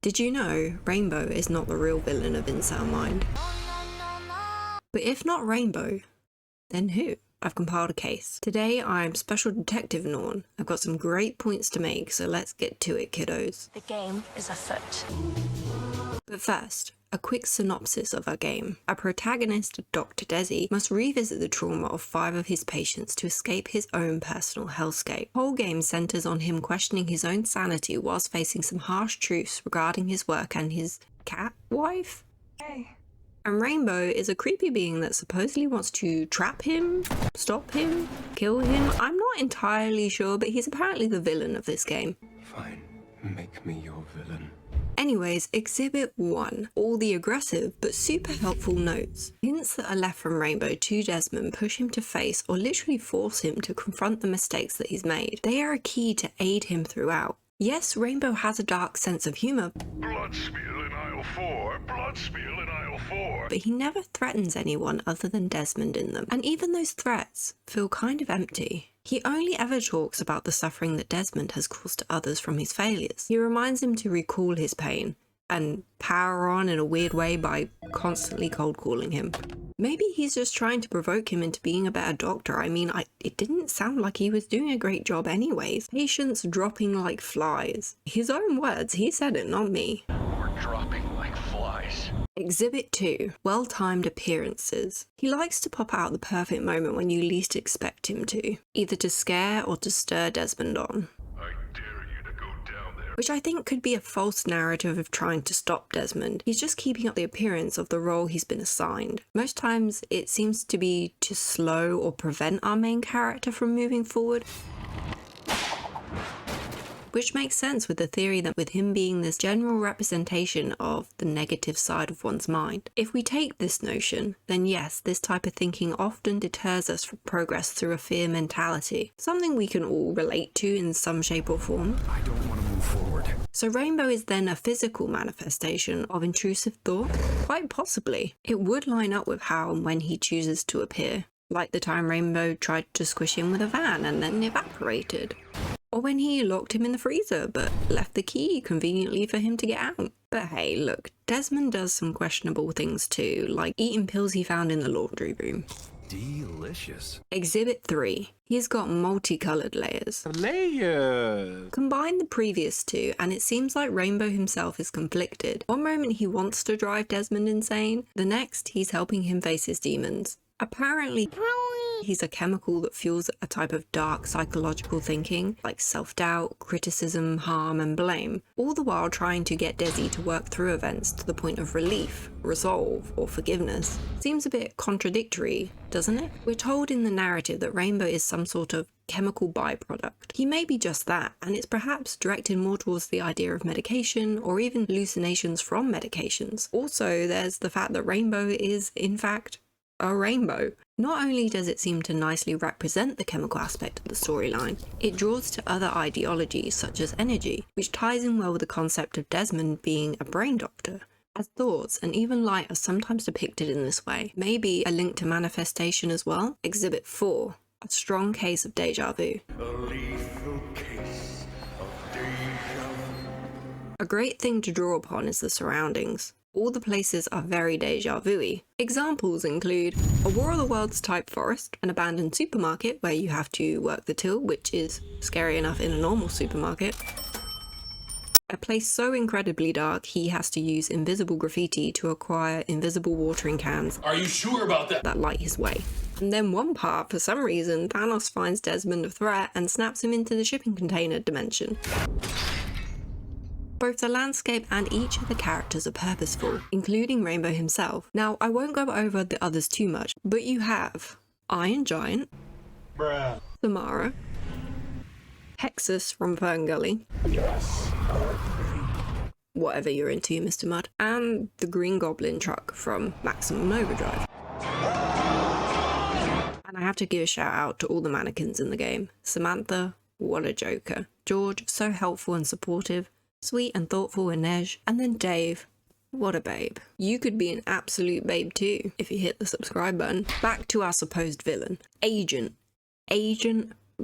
Did you know Rainbow is not the real villain of Incel Mind? But if not Rainbow, then who? I've compiled a case. Today I'm Special Detective Norn. I've got some great points to make, so let's get to it, kiddos. The game is afoot. But first, a quick synopsis of our game. Our protagonist, Dr. Desi, must revisit the trauma of 5 of his patients to escape his own personal hellscape. The whole game centers on him questioning his own sanity whilst facing some harsh truths regarding his work and his cat wife? Hey. And Rainbow is a creepy being that supposedly wants to trap him, stop him, kill him. I'm not entirely sure, but he's apparently the villain of this game. Fine, make me your villain. Anyways, Exhibit 1. All the aggressive but super helpful notes. Hints that are left from Rainbow to Desmond push him to face or literally force him to confront the mistakes that he's made. They are a key to aid him throughout. Yes, Rainbow has a dark sense of humour, Bloodspiel in aisle 4, Bloodspiel in aisle 4. but he never threatens anyone other than Desmond in them. And even those threats feel kind of empty. He only ever talks about the suffering that Desmond has caused to others from his failures. He reminds him to recall his pain and power on in a weird way by constantly cold calling him. Maybe he's just trying to provoke him into being a better doctor. I mean, it didn't sound like he was doing a great job anyways. Patients dropping like flies. His own words, he said it, not me. We're dropping like flies. Exhibit 2. Well-timed appearances. He likes to pop out at the perfect moment when you least expect him to, either to scare or to stir Desmond on. I dare you to go down there. Which I think could be a false narrative of trying to stop Desmond. He's just keeping up the appearance of the role he's been assigned. Most times it seems to be to slow or prevent our main character from moving forward. Which makes sense with the theory that with him being this general representation of the negative side of one's mind. If we take this notion, then yes, this type of thinking often deters us from progress through a fear mentality, something we can all relate to in some shape or form. I don't want to move forward. So Rainbow is then a physical manifestation of intrusive thought? Quite possibly. It would line up with how and when he chooses to appear, like the time Rainbow tried to squish him with a van and then evaporated. Or when he locked him in the freezer but left the key conveniently for him to get out. But hey, look, Desmond does some questionable things too, like eating pills he found in the laundry room. Delicious. Exhibit 3. He's got multicolored layers. Layers. Combine the previous two and it seems like Rainbow himself is conflicted. One moment he wants to drive Desmond insane, the next he's helping him face his demons. Apparently, he's a chemical that fuels a type of dark psychological thinking, like self-doubt, criticism, harm, and blame, all the while trying to get Desi to work through events to the point of relief, resolve, or forgiveness. Seems a bit contradictory, doesn't it? We're told in the narrative that Rainbow is some sort of chemical byproduct. He may be just that, and it's perhaps directed more towards the idea of medication or even hallucinations from medications. Also, there's the fact that Rainbow is, in fact, a rainbow. Not only does it seem to nicely represent the chemical aspect of the storyline, it draws to other ideologies such as energy, which ties in well with the concept of Desmond being a brain doctor, as thoughts and even light are sometimes depicted in this way. Maybe a link to manifestation as well. Exhibit 4. A strong case of deja vu. A lethal case of deja vu. A great thing to draw upon is the surroundings. All the places are very deja vu-y. Examples include a War of the Worlds type forest, an abandoned supermarket where you have to work the till, which is scary enough in a normal supermarket, a place so incredibly dark he has to use invisible graffiti to acquire invisible watering cans. Are you sure about that? That light his way. And then one part, for some reason, Thanos finds Desmond a threat and snaps him into the shipping container dimension. Both the landscape and each of the characters are purposeful, including Rainbow himself. Now, I won't go over the others too much, but you have Iron Giant, Bruh. Samara, Hexus from Fern Gully, whatever you're into, Mr. Mudd, and the Green Goblin truck from Maximum Overdrive. And I have to give a shout out to all the mannequins in the game. Samantha, what a joker. George, so helpful and supportive. Sweet and thoughtful Inej, and then Dave. What a babe. You could be an absolute babe too if you hit the subscribe button. Back to our supposed villain, Agent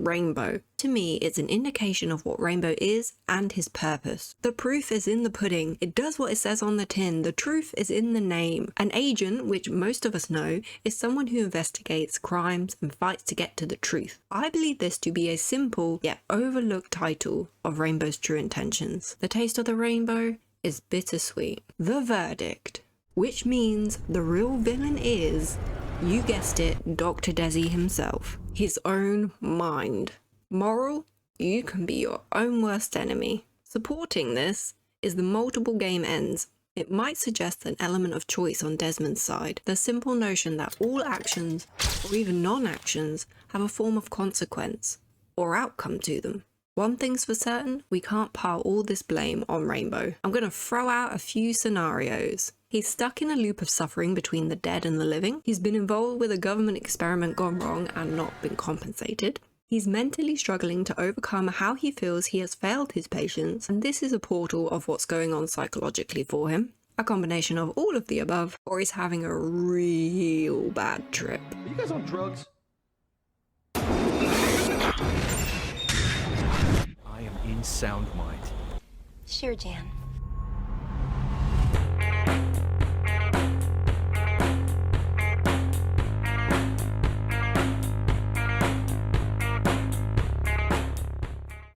Rainbow. To me, it's an indication of what Rainbow is and his purpose. The proof is in the pudding. It does what it says on the tin. The truth is in the name. An agent, which most of us know, is someone who investigates crimes and fights to get to the truth. I believe this to be a simple yet overlooked title of Rainbow's true intentions. The taste of the rainbow is bittersweet. The verdict, which means the real villain is, you guessed it, Dr. Desi himself. His own mind. Moral, you can be your own worst enemy. Supporting this is the multiple game ends. It might suggest an element of choice on Desmond's side. The simple notion that all actions, or even non-actions, have a form of consequence or outcome to them. One thing's for certain, we can't pile all this blame on Rainbow. I'm going to throw out a few scenarios. He's stuck in a loop of suffering between the dead and the living. He's been involved with a government experiment gone wrong and not been compensated. He's mentally struggling to overcome how he feels he has failed his patients, and this is a portal of what's going on psychologically for him. A combination of all of the above, or he's having a real bad trip. Are you guys on drugs? I am in sound mind. Sure, Jan.